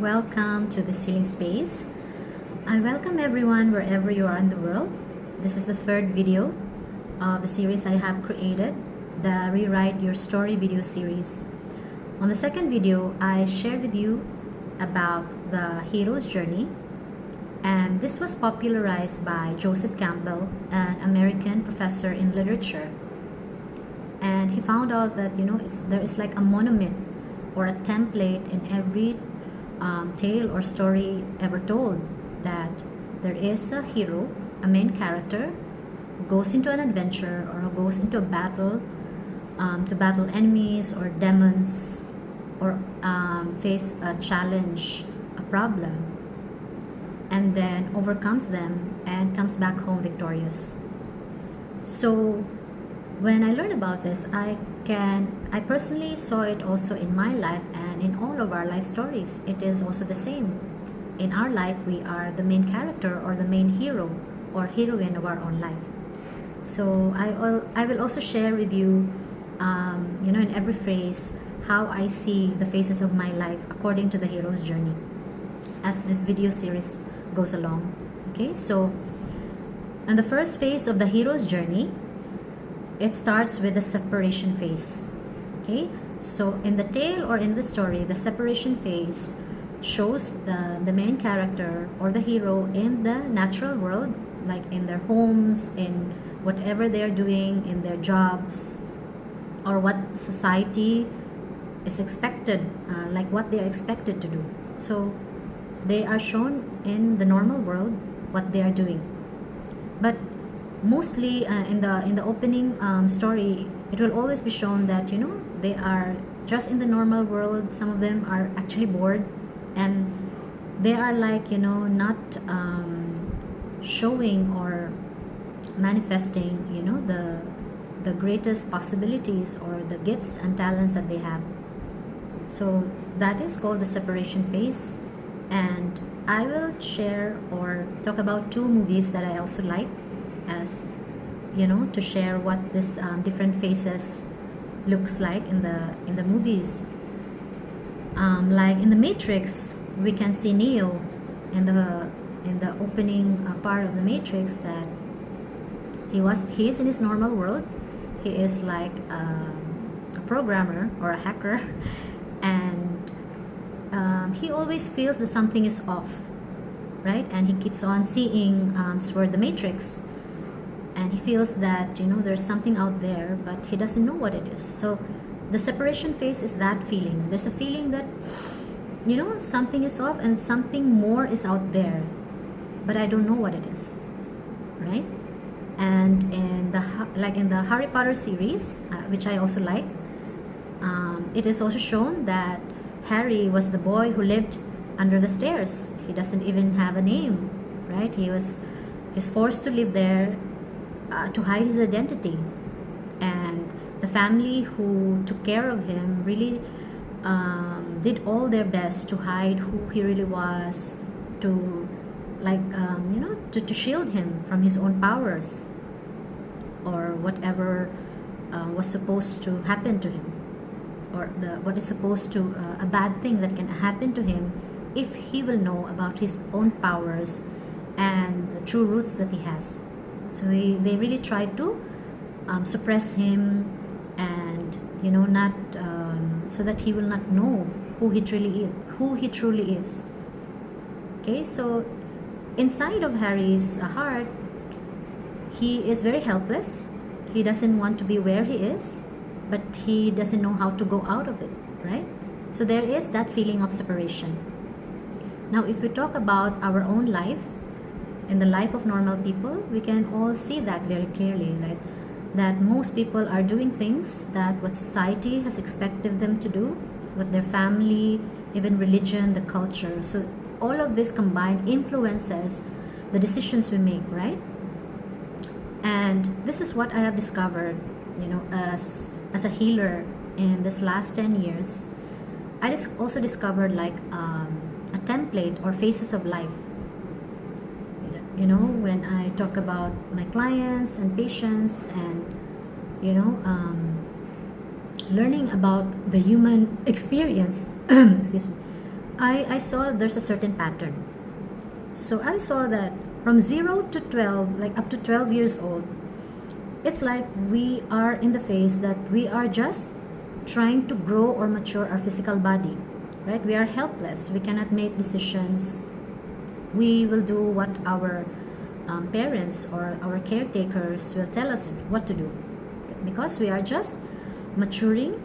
Welcome to this healing space. I welcome everyone wherever you are in the world. This is the third video of the series I have created, the Rewrite Your Story video series. On the second video, I shared with you about the hero's journey, and this was popularized by Joseph Campbell, an American professor in literature. And he found out that there is like a monomyth or a template in every tale or story ever told, that there is a hero, a main character, who goes into an adventure or who goes into a battle to battle enemies or demons or face a challenge, a problem, and then overcomes them and comes back home victorious. So when I learned about this, I personally saw it also in my life and in all of our life stories. It is also the same. In our life, we are the main character or the main hero or heroine of our own life. So I will also share with you, in every phrase, how I see the phases of my life according to the hero's journey as this video series goes along. Okay, so in the first phase of the hero's journey, it starts with the separation phase. Okay, so in the tale or in the story, the separation phase shows the main character or the hero in the natural world, like in their homes, in whatever they're doing, in their jobs, or what society is expected, like what they're expected to do. So they are shown in the normal world what they are doing. But mostly in the opening story, it will always be shown that they are just in the normal world. Some of them are actually bored, and they are like not showing or manifesting the greatest possibilities or the gifts and talents that they have. So that is called the separation phase. And I will share or talk about two movies that I also like, as to share what this different phases looks like in the movies. Like in the Matrix, we can see Neo in the opening part of the Matrix, that he is in his normal world. He is like a programmer or a hacker, and he always feels that something is off, right? And he keeps on seeing toward the Matrix, and he feels that there's something out there, but he doesn't know what it is. So the separation phase is that feeling. There's a feeling that something is off and something more is out there, but I don't know what it is, right? And in the Harry Potter series, which I also like, it is also shown that Harry was the boy who lived under the stairs. He doesn't even have a name, right? He's forced to live there to hide his identity, and the family who took care of him really did all their best to hide who he really was, to to shield him from his own powers or whatever was supposed to happen to him, or what is supposed to a bad thing that can happen to him if he will know about his own powers and the true roots that he has. So they really tried to suppress him, and not so that he will not know who he truly is. Okay, so inside of Harry's heart, he is very helpless. He doesn't want to be where he is, but he doesn't know how to go out of it, right? So there is that feeling of separation. Now, if we talk about our own life, in the life of normal people, we can all see that very clearly, like that most people are doing things that what society has expected them to do, what their family, even religion, the culture. So all of this combined influences the decisions we make, right? And this is what I have discovered, as a healer in this last 10 years. I also discovered like a template or phases of life. When I talk about my clients and patients, and learning about the human experience excuse me, I saw there's a certain pattern. So I saw that from 0 to 12, like up to 12 years old, it's like we are in the phase that we are just trying to grow or mature our physical body, right? We are helpless. We cannot make decisions. We will do what our parents or our caretakers will tell us what to do, because we are just maturing,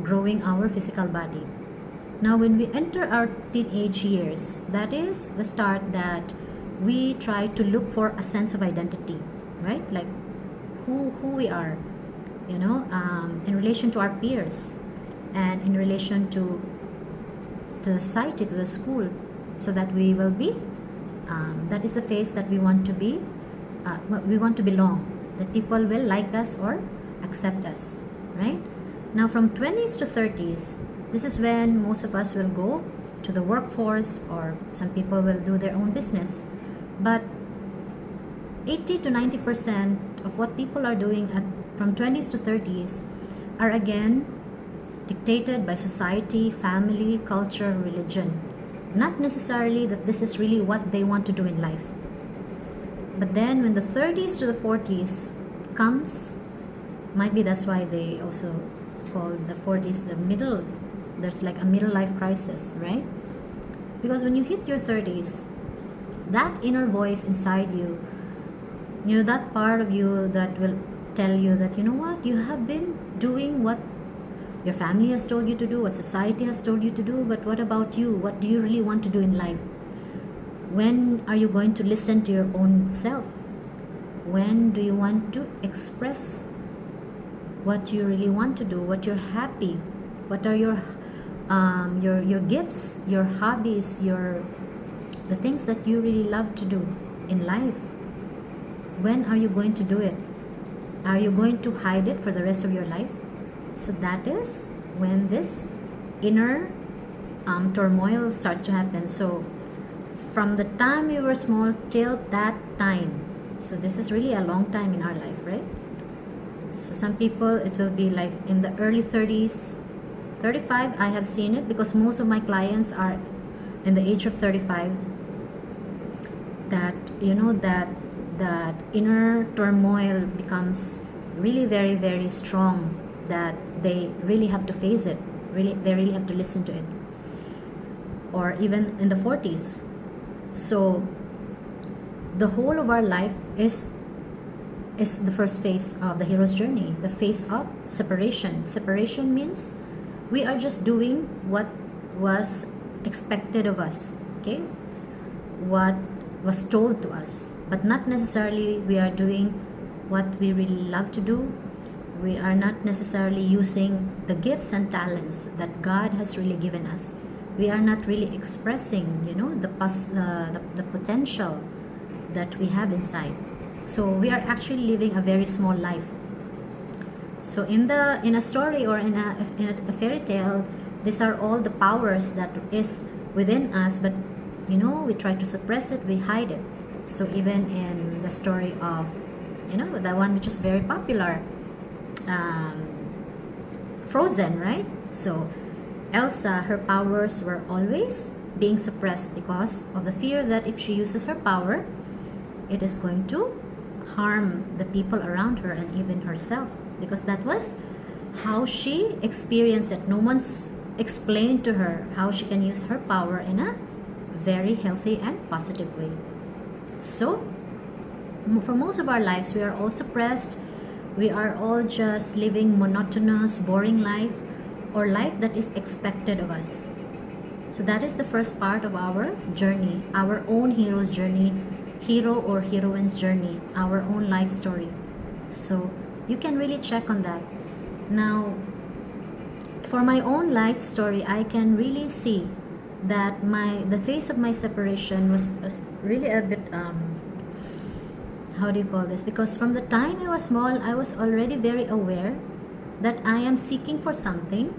growing our physical body. Now, when we enter our teenage years, that is the start that we try to look for a sense of identity, right? Like who we are, in relation to our peers and in relation to the society, to the school, so that we will be, that is the phase that we want to be, we want to belong, that people will like us or accept us, right? Now, from 20s to 30s, this is when most of us will go to the workforce, or some people will do their own business. But 80 to 90% of what people are doing from 20s to 30s are again dictated by society, family, culture, religion. Not necessarily that this is really what they want to do in life. But then when the 30s to the 40s comes, might be that's why they also call the 40s the middle. There's like a middle life crisis, right? Because when you hit your 30s, that inner voice inside you, that part of you that will tell you that, you have been doing what your family has told you to do, what society has told you to do, but what about you? What do you really want to do in life? When are you going to listen to your own self? When do you want to express what you really want to do, what you're happy, what are your gifts, your hobbies, the things that you really love to do in life? When are you going to do it? Are you going to hide it for the rest of your life? So that is when this inner turmoil starts to happen. So from the time we were small till that time, so this is really a long time in our life, right? So some people, it will be like in the early 30s, 35. I have seen it because most of my clients are in the age of 35. That that inner turmoil becomes really very, very strong, that they really have to face it, they really have to listen to it. Or even in the 40s. So the whole of our life is the first phase of the hero's journey, the phase of separation. Separation means we are just doing what was expected of us, okay? What was told to us, but not necessarily we are doing what we really love to do. We are not necessarily using the gifts and talents that God has really given us. We are not really expressing, the potential that we have inside. So we are actually living a very small life. So in a story or in a fairy tale, these are all the powers that is within us, but we try to suppress it, we hide it. So even in the story of the one which is very popular, Frozen, right? So Elsa, her powers were always being suppressed because of the fear that if she uses her power, it is going to harm the people around her and even herself, because that was how she experienced it. No one's explained to her how she can use her power in a very healthy and positive way. So for most of our lives, we are all suppressed. We are all just living monotonous, boring life, or life that is expected of us. So that is the first part of our journey, our own hero's journey, hero or heroine's journey, our own life story. So you can really check on that. Now, for my own life story, I can really see that the phase of my separation was really a bit how do you call this? Because from the time I was small, I was already very aware that I am seeking for something,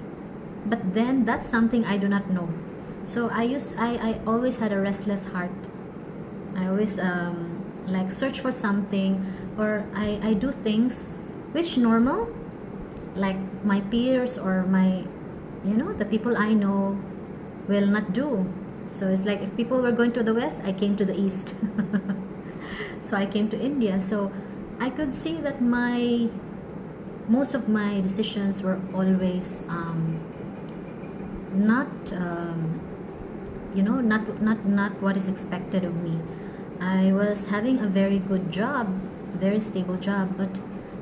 but then that's something I do not know. So I always had a restless heart. I always like search for something, or I do things which normal, like my peers or my the people I know will not do. So it's like if people were going to the west, I came to the east. So I came to India. So I could see that most of my decisions were always not not what is expected of me. I was having a very good job, very stable job, but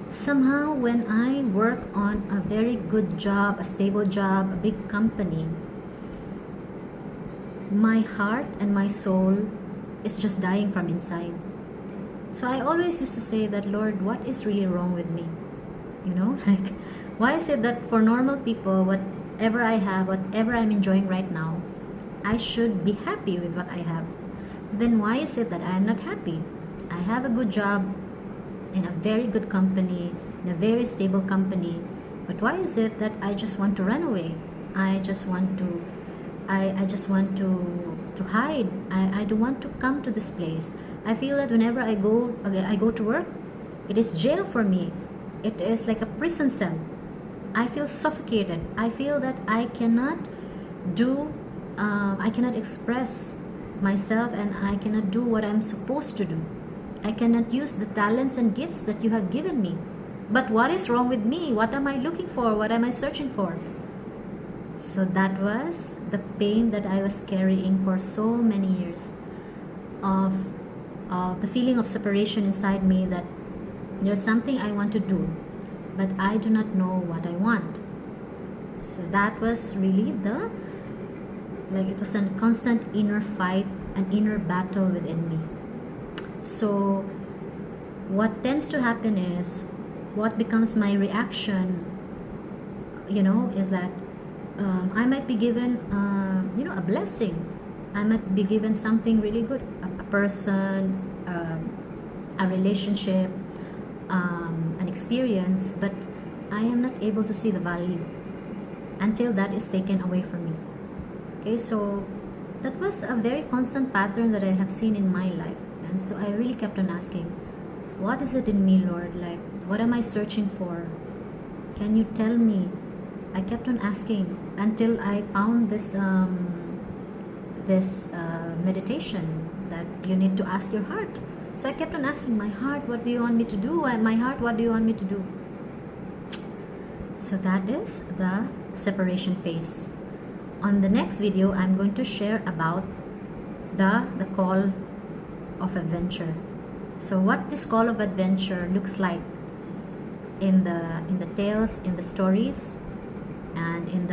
somehow when I work on a very good job, a stable job, a big company, my heart and my soul is just dying from inside. So I always used to say that, Lord, what is really wrong with me? Like, why is it that for normal people, whatever I have, whatever I'm enjoying right now, I should be happy with what I have? Then why is it that I am not happy? I have a good job in a very good company, in a very stable company, but why is it that I just want to run away? I just want to hide. I don't want to come to this place. I feel that whenever I go to work, it is jail for me. It is like a prison cell. I feel suffocated. I feel that I cannot express myself, and I cannot do what I'm supposed to do. I cannot use the talents and gifts that you have given me. But what is wrong with me? What am I looking for? What am I searching for? So that was the pain that I was carrying for so many years, of the feeling of separation inside me, that there's something I want to do, but I do not know what I want. So that was really it was a constant inner fight, an inner battle within me. So what tends to happen is, what becomes my reaction, is that I might be given, a blessing. I might be given something really good, a person, a relationship, an experience, but I am not able to see the value until that is taken away from me. Okay, so that was a very constant pattern that I have seen in my life. And so I really kept on asking, what is it in me, Lord? Like, what am I searching for? Can you tell me? I kept on asking until I found this meditation that you need to ask your heart. So I kept on asking my heart, what do you want me to do? My heart, what do you want me to do? So that is the separation phase. On the next video, I'm going to share about the call of adventure. So what this call of adventure looks like in the tales, in the stories, and in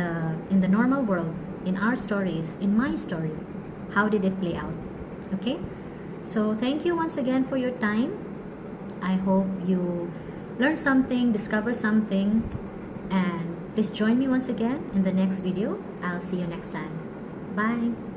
the normal world, in our stories, in my story, how did it play out? Okay, so thank you once again for your time. I hope you learn something, discover something, and please join me once again in the next video. I'll see you next time. Bye.